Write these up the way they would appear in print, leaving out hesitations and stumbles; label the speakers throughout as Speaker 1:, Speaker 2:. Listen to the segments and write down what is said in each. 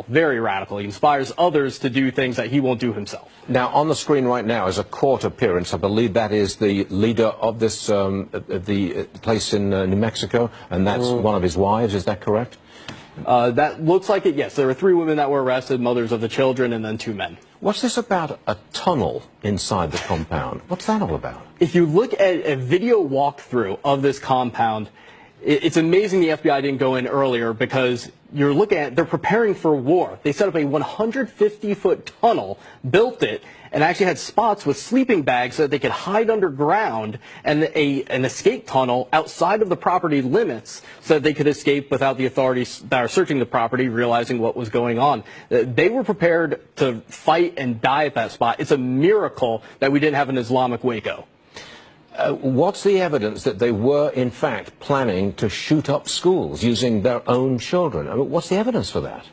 Speaker 1: Very radical. He inspires others to do things that he won't do himself.
Speaker 2: Now, on the screen right now is a court appearance. I believe that is the leader of this the place in New Mexico, and that's one of his wives. Is that correct?
Speaker 1: That looks like it, yes. There were 3 women that were arrested, mothers of the children, and then 2 men.
Speaker 2: What's this about a tunnel inside the compound? What's that all about?
Speaker 1: If you look at a video walkthrough of this compound, it's amazing the FBI didn't go in earlier, because you're looking at, they're preparing for war. They set up a 150-foot tunnel, built it, and actually had spots with sleeping bags so that they could hide underground, and an escape tunnel outside of the property limits so that they could escape without the authorities that are searching the property realizing what was going on. They were prepared to fight and die at that spot. It's a miracle that we didn't have an Islamic Waco.
Speaker 2: What's the evidence that they were, in fact, planning to shoot up schools using their own children? I mean, what's the evidence for that?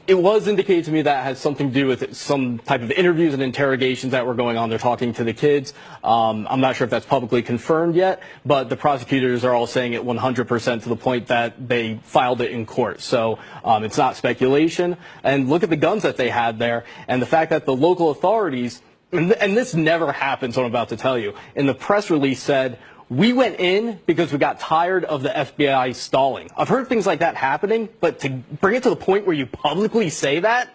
Speaker 1: It was indicated to me that has something to do with some type of interviews and interrogations that were going on. They're talking to the kids. I'm not sure if that's publicly confirmed yet, but the prosecutors are all saying it 100% to the point that they filed it in court. So it's not speculation. And look at the guns that they had there, and the fact that the local authorities, and this never happened, so I'm about to tell you, in the press release said, "We went in because we got tired of the FBI stalling." I've heard things like that happening, but to bring it to the point where you publicly say that,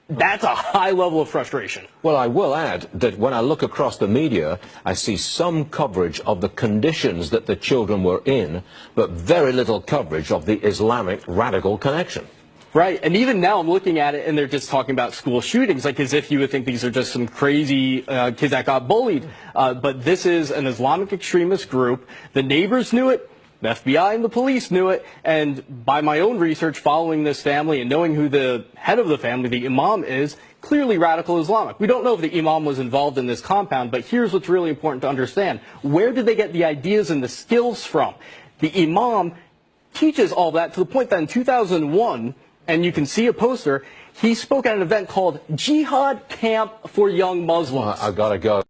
Speaker 1: that's a high level of frustration.
Speaker 2: Well, I will add that when I look across the media, I see some coverage of the conditions that the children were in, but very little coverage of the Islamic radical connection.
Speaker 1: Right, and even now I'm looking at it and they're just talking about school shootings, like as if you would think these are just some crazy kids that got bullied. But this is an Islamic extremist group. The neighbors knew it, the FBI and the police knew it, and by my own research following this family and knowing who the head of the family, the imam, is, clearly radical Islamic. We don't know if the imam was involved in this compound, but here's what's really important to understand. Where did they get the ideas and the skills from? The imam teaches all that to the point that in 2001, and you can see a poster, he spoke at an event called Jihad Camp for Young Muslims.
Speaker 2: I gotta go.